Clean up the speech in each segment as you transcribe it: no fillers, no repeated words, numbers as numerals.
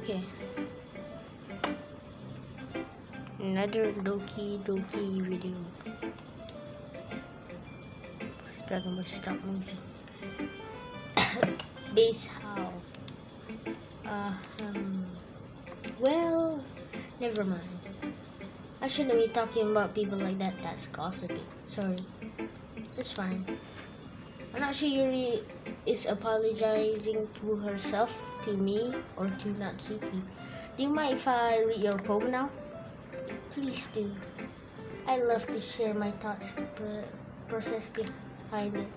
Okay. Another Doki video. Dragon Ball stop moving. Base how? Well, never mind. I shouldn't be talking about people like that. That's gossiping. Sorry. It's fine. I'm not sure Yuri is apologizing to herself, to me, or to Natsuki. Do you mind if I read your poem now? Please do. I love to share my thoughts, process behind it.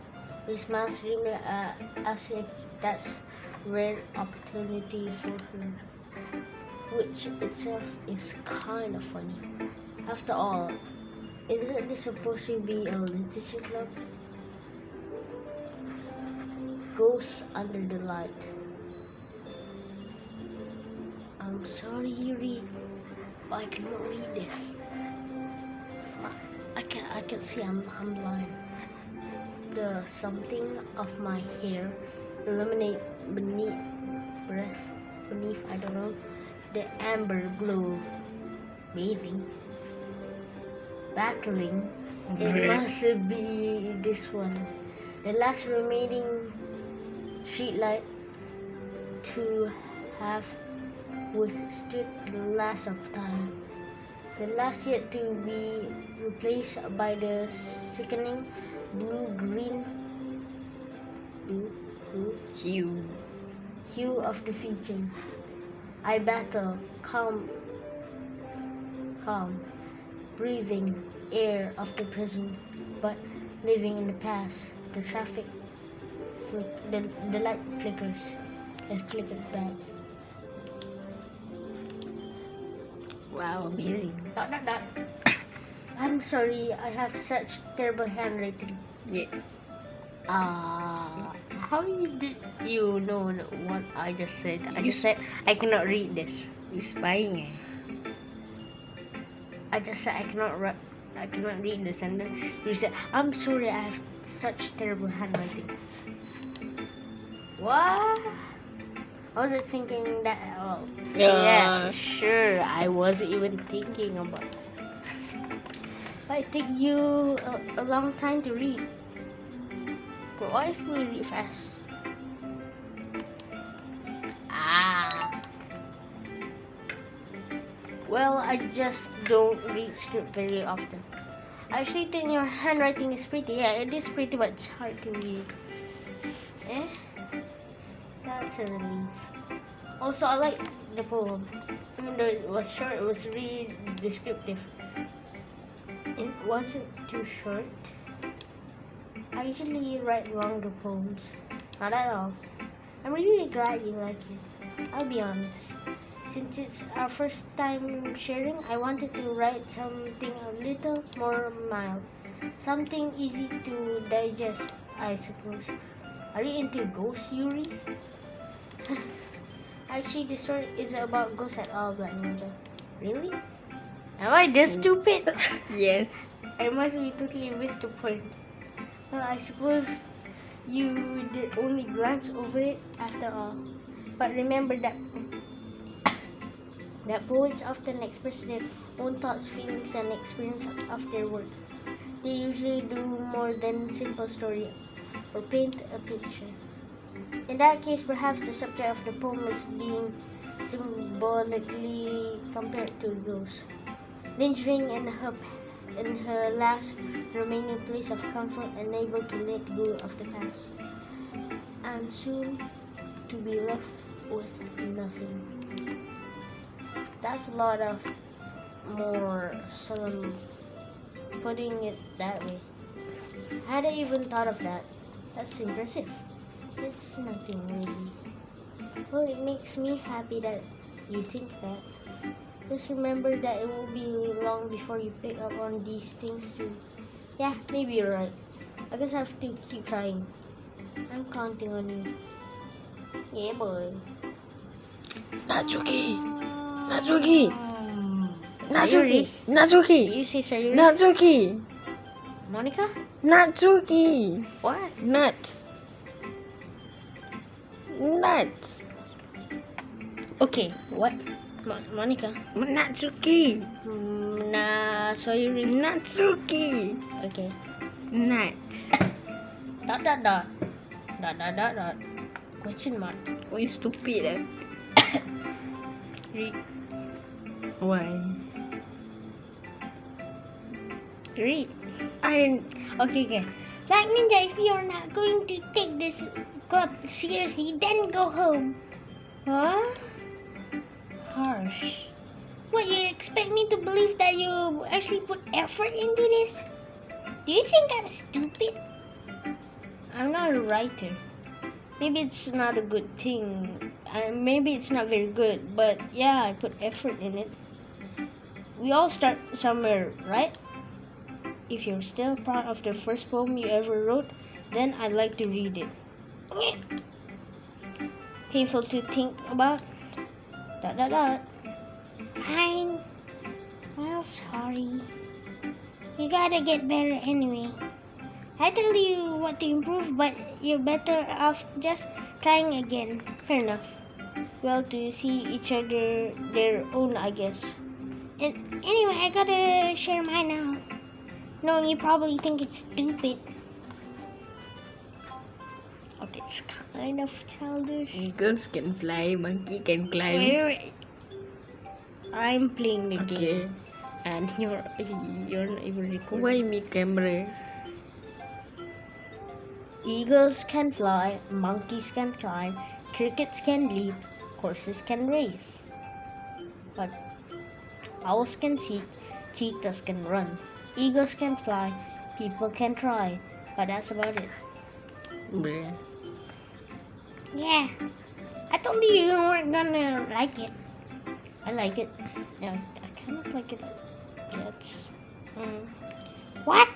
With smiles really as if that's rare opportunity for her, which itself is kind of funny. After all, isn't this supposed to be a literature club? Ghosts under the light. I'm sorry, Yuri, but I cannot read this. I can see I'm blind. The something of my hair illuminate beneath I don't know, the amber glow. Bathing, battling. It must be this one, the last remaining streetlight to have withstood the last of time, the last yet to be replaced by the sickening blue-green hue of the future. I battle, calm, breathing air of the present, but living in the past. The traffic, the light flickers, and flickers back. Wow, amazing. I'm sorry, I have such terrible handwriting. Yeah. How did you know what I just said? I just said I cannot read this. You spying, eh? I just said I cannot read this, and then you said, I'm sorry, I have such terrible handwriting. What? I wasn't thinking that at all. Yeah, sure, I wasn't even thinking about it. It take you a long time to read. But what if we read fast? Well, I just don't read script very often. I actually think your handwriting is pretty. Yeah, it is pretty, but it's hard to read. That's a relief. Also, I like the poem. Even though it was short, it was really descriptive. It wasn't too short. I usually write longer poems. Not at all. I'm really glad you like it. I'll be honest. Since it's our first time sharing, I wanted to write something a little more mild. Something easy to digest, I suppose. Are you into ghosts, Yuri? Actually, the story isn't about ghosts at all, Black Ninja. Really? Am I this stupid? Yes. I must be totally missed the point. Well, I suppose you did only glance over it after all. But remember that poets often express their own thoughts, feelings, and experience of their work. They usually do more than simple story or paint a picture. In that case, perhaps the subject of the poem is being symbolically compared to a ghost, lingering in her last remaining place of comfort, unable to let go of the past, and soon to be left with nothing. That's a lot of more solemn putting it that way. I hadn't even thought of that. That's impressive. It's nothing really. Well, it makes me happy that you think that. Just remember that it will be long before you pick up on these things too. Yeah, maybe you're right. I guess I have to keep trying. I'm counting on you. Yeah, boy. Natsuki! Did you say Sayuri? Natsuki! Monica? Natsuki! What? Nut! Okay, what? Monica? Natsuki. Sayuri. Natsuki. Okay. Nuts. Dot dot dot. Dot dot dot dot. Question mark. Oh, you stupid eh? Read. Why? Read. I Okay. Like Ninja, if you're not going to take this club seriously, then go home. Huh? Harsh. What, you expect me to believe that you actually put effort into this? Do you think I'm stupid? I'm not a writer. Maybe it's not a good thing. Maybe it's not very good, but yeah, I put effort in it. We all start somewhere, right? If you're still proud of the first poem you ever wrote, then I'd like to read it. Painful to think about. Dot dot dot. Fine. Well, sorry. You gotta get better anyway. I tell you what to improve, but you're better off just trying again. Fair enough. Well, to see each other their own, I guess. And anyway, I gotta share mine now. Knowing you probably think it's stupid. Okay, it's kind of childish. eagles can fly, monkey can climb. Wait. I'm playing the Okay. game, and you're not even recording. Why me camera? Eagles can fly, monkeys can climb, crickets can leap, horses can race. But owls can see, cheetahs can run, eagles can fly, people can try, but that's about it. Bruh. Yeah, I told you you weren't gonna like it. I like it. Yeah, I kind of like it. That's. What?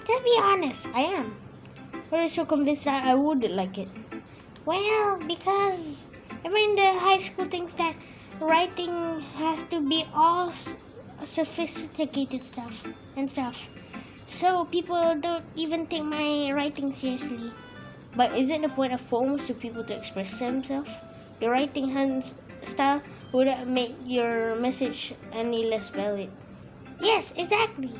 Just be honest. I am. Why are you so convinced that I would like it? Well, because everyone in the high school thinks that writing has to be all sophisticated stuff. So people don't even take my writing seriously. But isn't the point of poems to people to express themselves? The writing hand style wouldn't make your message any less valid. Yes, exactly.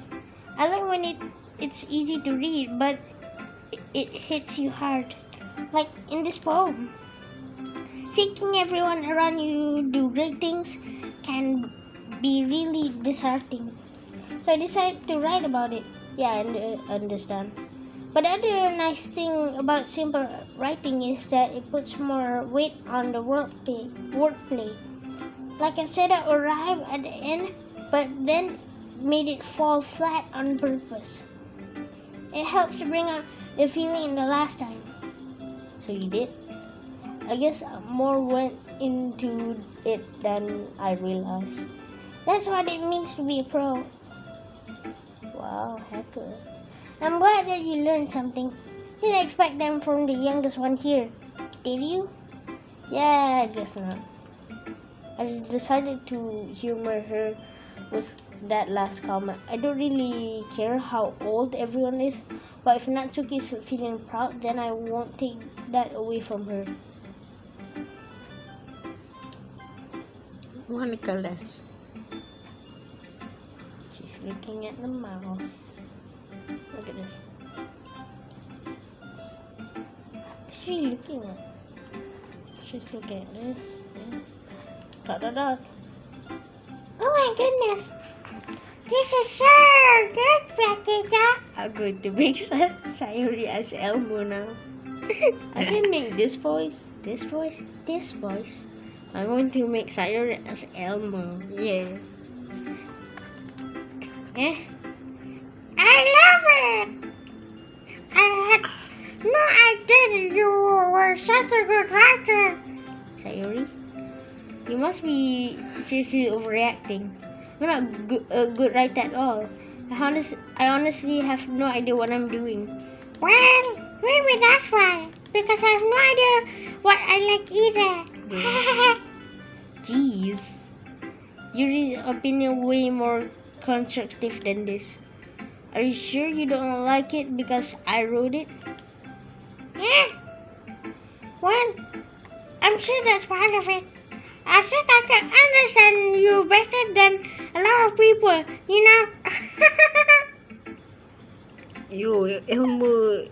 I like when it's easy to read, but it hits you hard. Like in this poem. Seeing everyone around you do great things can be really disheartening. So I decided to write about it. Yeah, I understand. But the other nice thing about simple writing is that it puts more weight on the wordplay. Like I said, I arrived at the end, but then made it fall flat on purpose. It helps bring out the feeling in the last time. So you did? I guess more went into it than I realized. That's what it means to be a pro. Wow, hacker. I'm glad that you learned something. Didn't expect them from the youngest one here. Did you? Yeah, I guess not. I decided to humor her with that last comment. I don't really care how old everyone is, but if Natsuki is feeling proud, then I won't take that away from her. Monica left. She's looking at the mouse. Look at this. What's she looking at? She's looking at this. Dot dot dot. Oh my goodness! This is so good, Patika. I'm going to make Sayuri as Elmo now. I can make this voice, this voice, this voice. I'm going to make Sayuri as Elmo. Yeah. Eh? I love it! I had no idea you were such a good writer. Sayuri, you must be seriously overreacting. I'm not a good writer at all. I honestly have no idea what I'm doing. Well, maybe that's why. Because I have no idea what I like either. Jeez. Yuri's opinion way more constructive than this. Are you sure you don't like it because I wrote it? Yeah. Well, I'm sure that's part of it. I think I can understand you better than a lot of people, you know. You, Elmo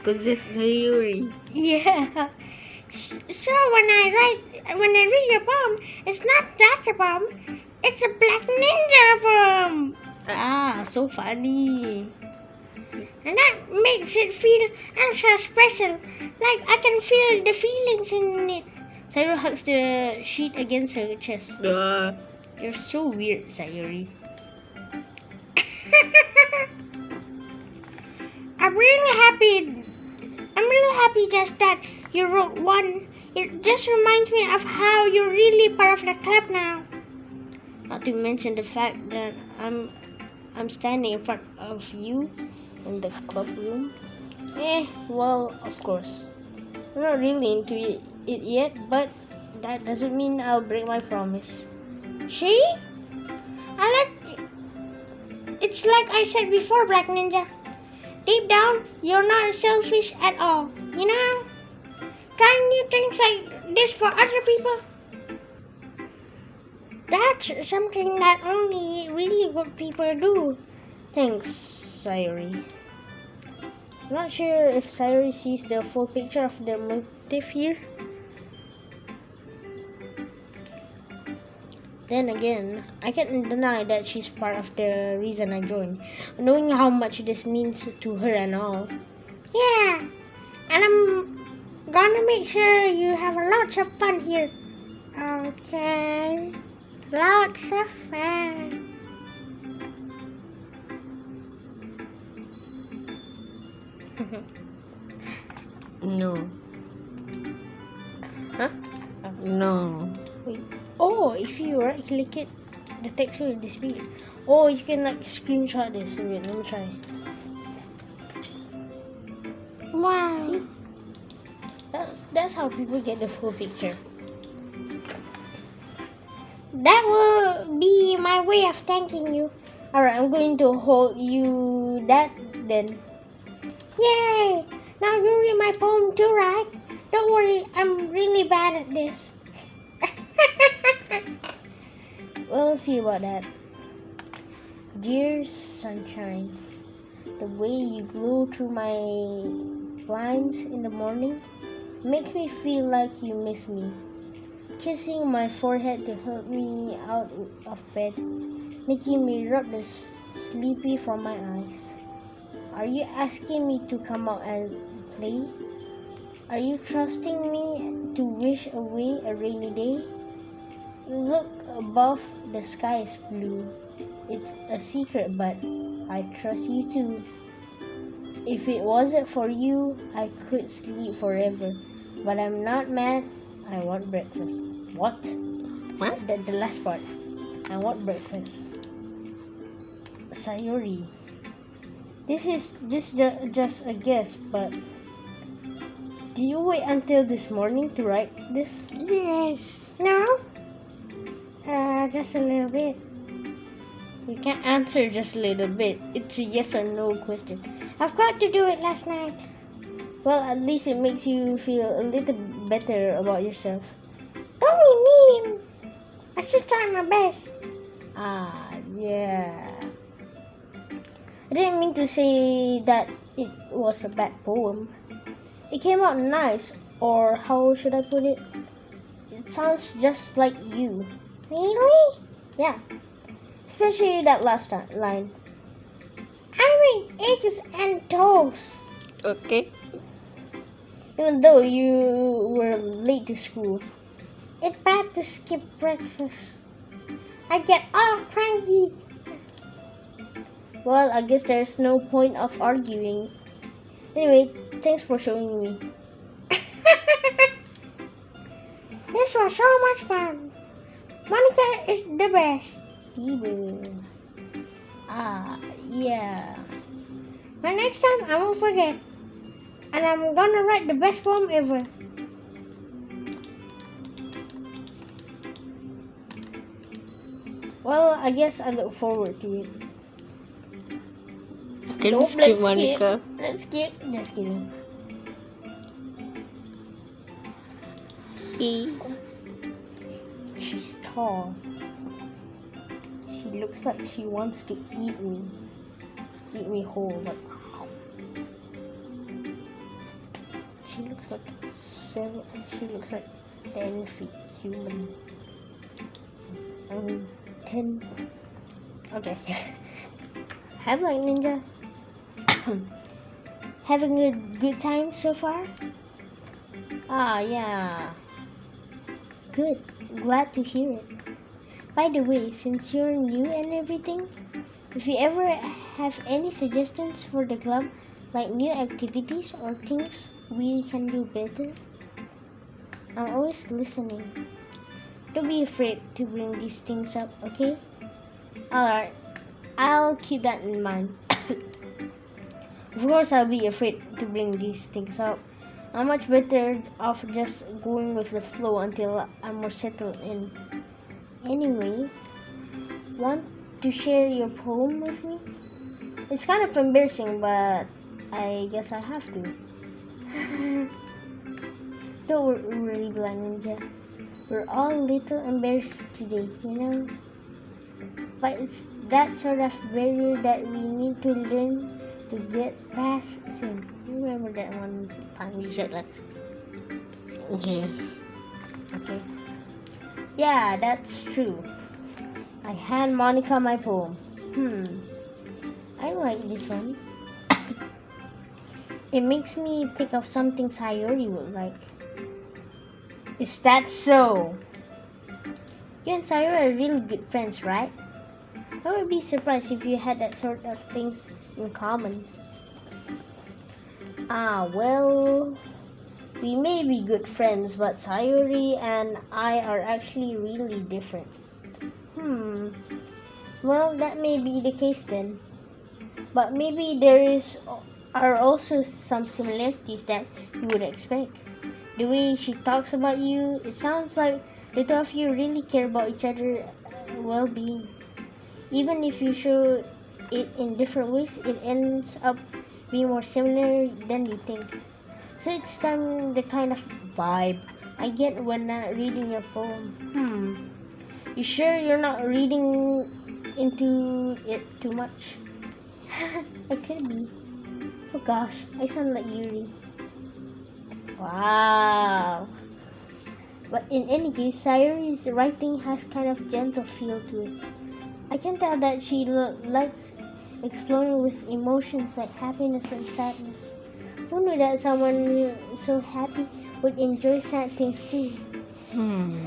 possessed Sayuri. Yeah. So when I read your poem, it's not that a poem. It's a black ninja poem. Ah, so funny. And that makes it feel extra special. Like I can feel the feelings in it. Sayuri hugs the sheet against her chest. Uh, You're so weird, Sayuri. I'm really happy just that you wrote one. It just reminds me of how you're really part of the club now. Not to mention the fact that I'm standing in front of you in the club room. Well, of course. I'm not really into it yet, but that doesn't mean I'll break my promise. See? It's like I said before, Black Ninja. Deep down, you're not selfish at all, you know? Trying new things like this for other people. That's something that only really good people do. Thanks, Sayuri. I'm not sure if Sayuri sees the full picture of the motive here. Then again, I can't deny that she's part of the reason I joined, knowing how much this means to her and all. Yeah, and I'm gonna make sure you have lots of fun here. Okay, lots of fun. No. Huh? No. Wait. Oh, if you right click it, the text will disappear. Oh, you can like screenshot this. Wait, let me try. Wow. See? That's how people get the full picture. That will be my way of thanking you. Alright, I'm going to hold you that then. Yay! Now you read my poem too, right? Don't worry, I'm really bad at this. We'll see about that. Dear sunshine, the way you glow through my blinds in the morning makes me feel like you miss me. Kissing my forehead to help me out of bed, making me rub the sleepy from my eyes. Are you asking me to come out and play? Are you trusting me to wish away a rainy day? Look above, the sky is blue. It's a secret, but I trust you too. If it wasn't for you, I could sleep forever. But I'm not mad. I want breakfast. What? The last part. I want breakfast. Sayuri. This is just a guess, but did you wait until this morning to write this? Yes. No? Just a little bit. You can't answer just a little bit. It's a yes or no question. I've got to do it last night. Well, at least it makes you feel a little better about yourself. Don't be mean. I should try my best. Ah, yeah. I didn't mean to say that it was a bad poem. It came out nice, or how should I put it? It sounds just like you. Really? Yeah. Especially that last line. I make eggs and toast. Okay. Even though you were late to school. It's bad to skip breakfast. I get all cranky. Well, I guess there's no point of arguing. Anyway, thanks for showing me. This was so much fun. Monica is the best. Evil. Ah, yeah. But next time I won't forget. And I'm gonna write the best poem ever. Well, I guess I look forward to it. Don't skip, Monica. Let's skip. Just kidding. She's tall. She looks like she wants to eat me. Eat me whole, like she looks like 10 feet human. I mean 10. Okay. Have like Ninja. Having a good time so far? Ah, yeah. Good. Glad to hear it. By the way, since you're new and everything, if you ever have any suggestions for the club, like new activities or things we can do better, I'm always listening. Don't be afraid to bring these things up, okay? Alright, I'll keep that in mind. Of course, I'll be afraid to bring these things up. I'm much better off just going with the flow until I'm more settled in. Anyway, want to share your poem with me? It's kind of embarrassing, but I guess I have to. Don't worry, Blind Ninja. We're all a little embarrassed today, you know? But it's that sort of barrier that we need to learn to get past soon. Remember that one time you said that? Yes. Okay. Yeah, that's true. I hand Monica my poem. I like this one. It makes me think of something Sayori would like. Is that so? You and Sayori are really good friends, right? I would be surprised if you had that sort of things in common. Well, we may be good friends, but Sayori and I are actually really different. Well, that may be the case then. But maybe are also some similarities that you would expect. The way she talks about you, it sounds like the two of you really care about each other's well-being. Even if you show it in different ways, it ends up being more similar than you think. So it's the kind of vibe I get when reading your poem. You sure you're not reading into it too much? I could be. Oh gosh, I sound like Yuri. Wow. But in any case, Sayori's writing has kind of gentle feel to it. I can tell that she likes exploring with emotions like happiness and sadness. Who knew that someone so happy would enjoy sad things too?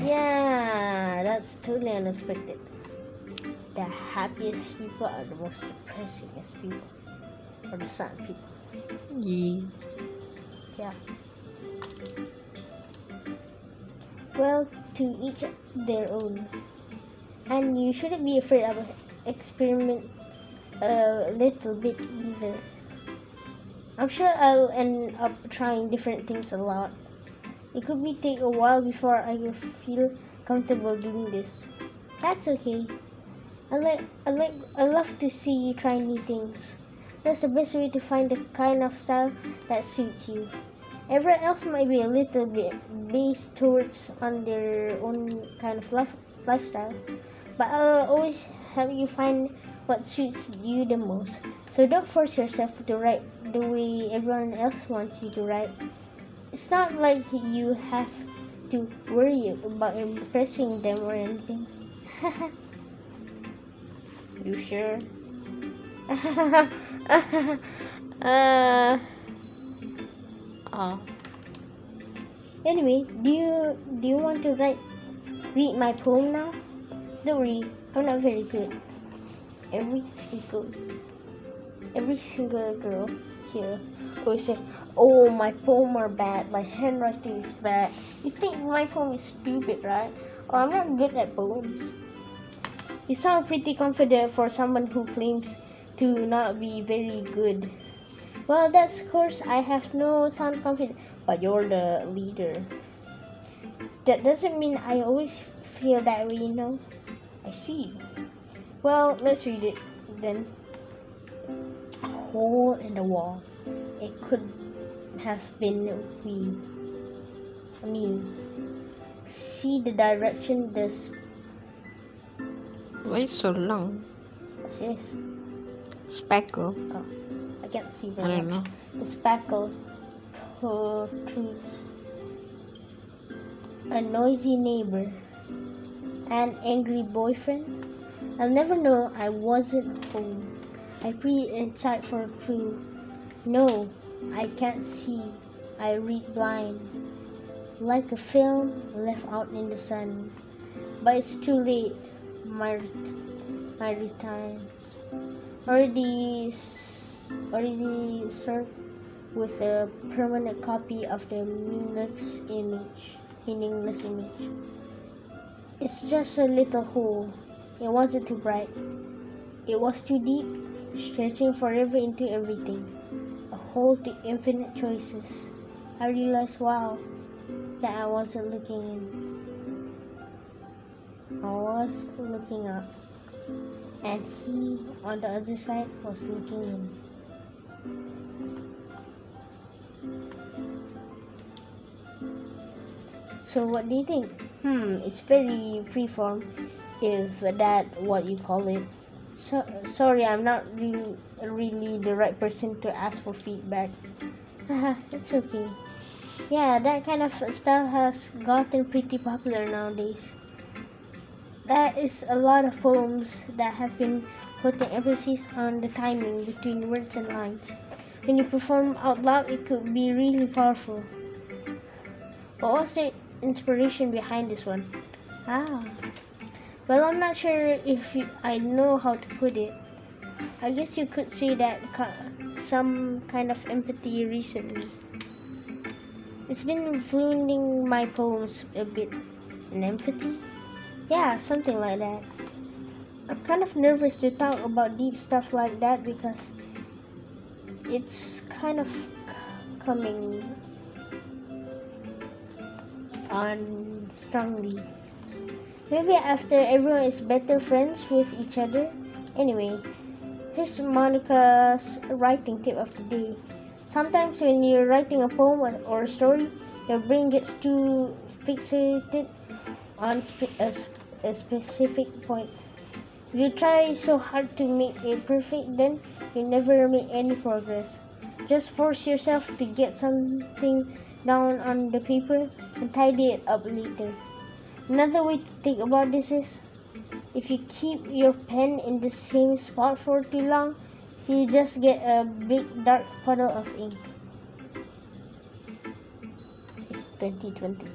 Yeah, that's totally unexpected. The happiest people are the most depressingest people. Or the sad people. Yeah. Well, to each their own. And you shouldn't be afraid of experiment a little bit either. I'm sure I'll end up trying different things a lot. It could take a while before I feel comfortable doing this. That's okay. I love to see you try new things. That's the best way to find the kind of style that suits you. Everyone else might be a little bit based towards on their own kind of lifestyle, but I'll always help you find what suits you the most. So don't force yourself to write the way everyone else wants you to write. It's not like you have to worry about impressing them or anything. You sure? Oh. Anyway, do you want to read my poem now? Don't worry, I'm not very good. Every single girl here always say, "Oh, my poem are bad. My handwriting is bad." You think my poem is stupid, right? Oh, I'm not good at poems. You sound pretty confident for someone who claims to not be very good. Well, that's of course I have no sound confident, but you're the leader. That doesn't mean I always feel that way, you know. I see. Well, let's read it then. A hole in the wall. It could have been me. see the direction this Why is so long? what's this? Speckle. Oh, I can't see I very don't much. know. The speckle protrudes. A noisy neighbor. An angry boyfriend. I'll never know I wasn't home. I peer inside for a clue. No, I can't see. I read blind. Like a film left out in the sun. But it's too late. My times already served with a permanent copy of the meaningless image. It's just a little hole. It wasn't too bright. It was too deep, stretching forever into everything. A hole to infinite choices. I realized, wow, that I wasn't looking in. I was looking up. And he, on the other side, was looking in. So what do you think? It's very freeform, if that what you call it. So sorry, I'm not really the right person to ask for feedback. It's okay. Yeah, that kind of style has gotten pretty popular nowadays. There is a lot of poems that have been putting emphasis on the timing between words and lines. When you perform out loud, it could be really powerful. What was the inspiration behind this one? Ah, well, I'm not sure if I know how to put it. I guess you could say that some kind of empathy recently. It's been influencing my poems a bit. An empathy? Yeah, something like that. I'm kind of nervous to talk about deep stuff like that because it's kind of coming on strongly. Maybe after everyone is better friends with each other. Anyway, here's Monica's writing tip of the day. Sometimes when you're writing a poem or a story, your brain gets too fixated on a specific point. If you try so hard to make it perfect, then you never make any progress. Just force yourself to get something down on the paper and tidy it up later. Another way to think about this is, if you keep your pen in the same spot for too long, you just get a big dark puddle of ink. It's 2020.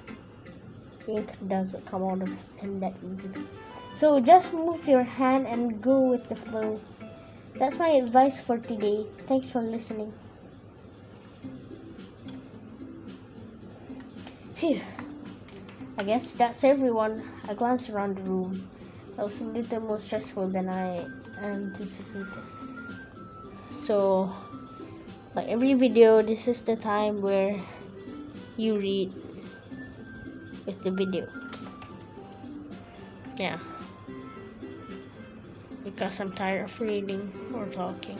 Ink doesn't come out of the pen that easily. So just move your hand and go with the flow. That's my advice for today. Thanks for listening. Phew. I guess that's everyone. I glanced around the room. That was a little more stressful than I anticipated. So, like every video, this is the time where you read with the video. Yeah. Because I'm tired of reading or talking.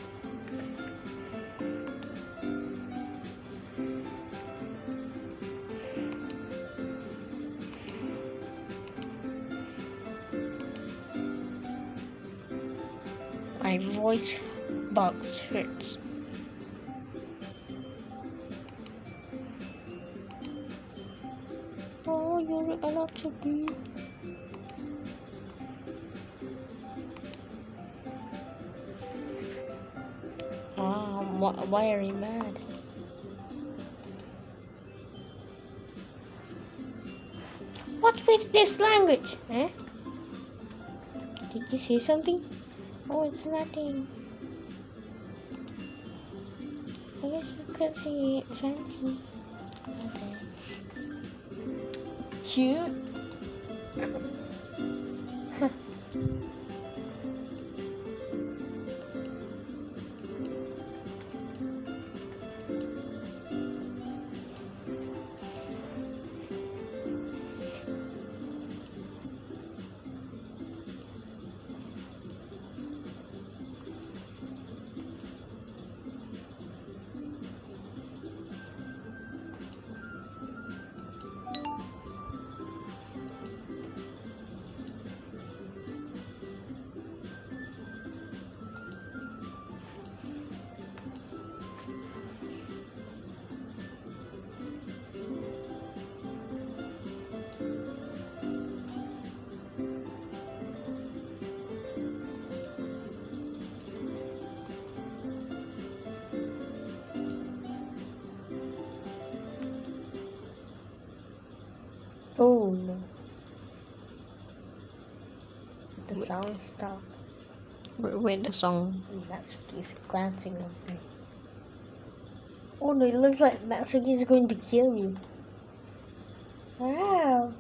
My voice box hurts. Oh, you're a lot to do. Why are you mad? What's with this language? Eh? Did you say something? Oh, it's nothing. I guess you could say it fancy. Okay. Cute. Oh no. The sound stopped. Wait, the song. Natsuki's glancing at me. Oh no, it looks like Natsuki is going to kill me. Wow.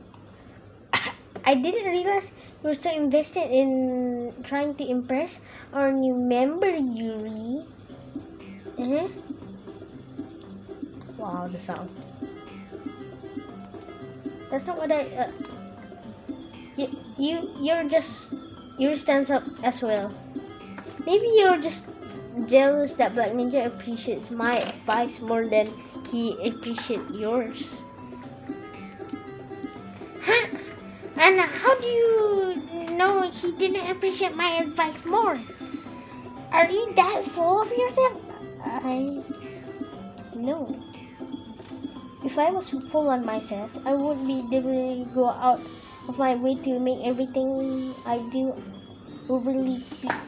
I didn't realize you were so invested in trying to impress our new member, Yuri. Wow, the sound. That's not what I. Yuri stands up as well. Maybe you're just jealous that Black Ninja appreciates my advice more than he appreciates yours. Huh? And how do you know he didn't appreciate my advice more? Are you that full of yourself? I no. If I was full on myself, I would be deliberately go out of my way to make everything I do overly cutesy.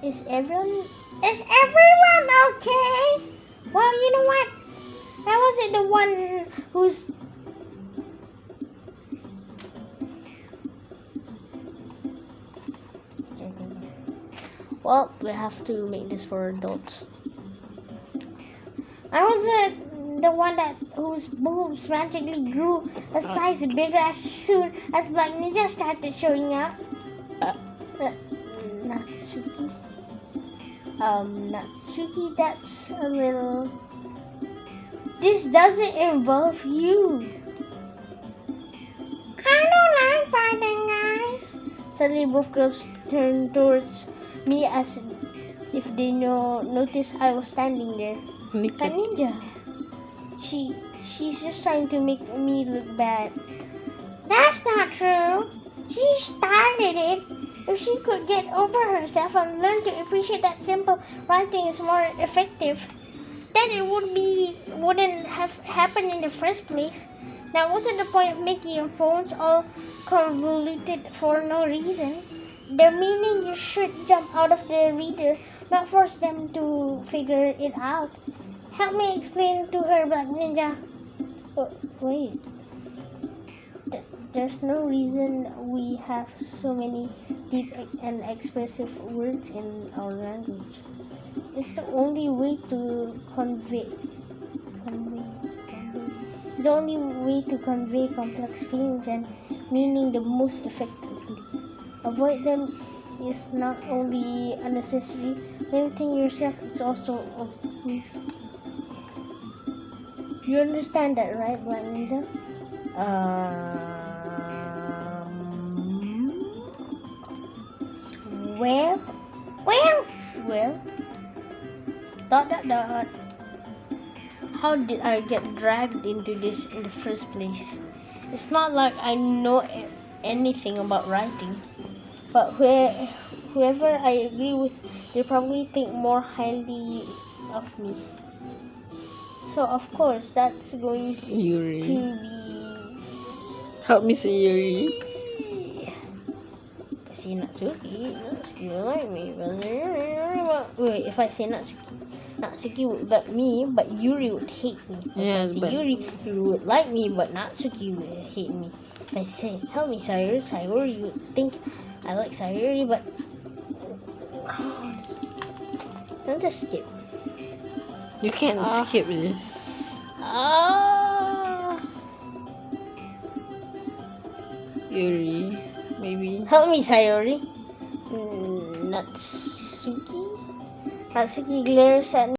Is everyone okay? Well, you know what? That wasn't the one who's. Well, we have to make this for adults. I wasn't the one whose boobs magically grew a size bigger as soon as Black Ninja started showing up. Natsuki. Natsuki, that's a little. This doesn't involve you. I don't like fighting, guys. Suddenly, both girls turned towards me as if they noticed I was standing there. Black Ninja. She's just trying to make me look bad. That's not true. She started it. If she could get over herself and learn to appreciate that simple writing is more effective, then it wouldn't have happened in the first place. Now, what's the point of making your poems all convoluted for no reason? The meaning you should jump out of the reader, not force them to figure it out. Help me explain to her, Black Ninja. Wait. There's no reason we have so many deep and expressive words in our language. It's the only way to convey. It's the only way to convey complex feelings and meaning the most effectively. Avoid them is not only unnecessary, limiting yourself is also a waste. You understand that, right, Black Ninja? Well. Dot. How did I get dragged into this in the first place? It's not like I know anything about writing, but whoever I agree with, they probably think more highly of me. So of course, that's going Yuri. to be. Help me say Yuri. If I say Natsuki will like me. Wait, if I say Natsuki would like me, but Yuri would hate me. Yeah, if I say but Yuri would like me, but Natsuki would hate me. If I say, help me, Sayori would think I like Sayori, but. Don't just skip. you can't skip this. Yuri, maybe. Help me, Sayori. Natsuki glares at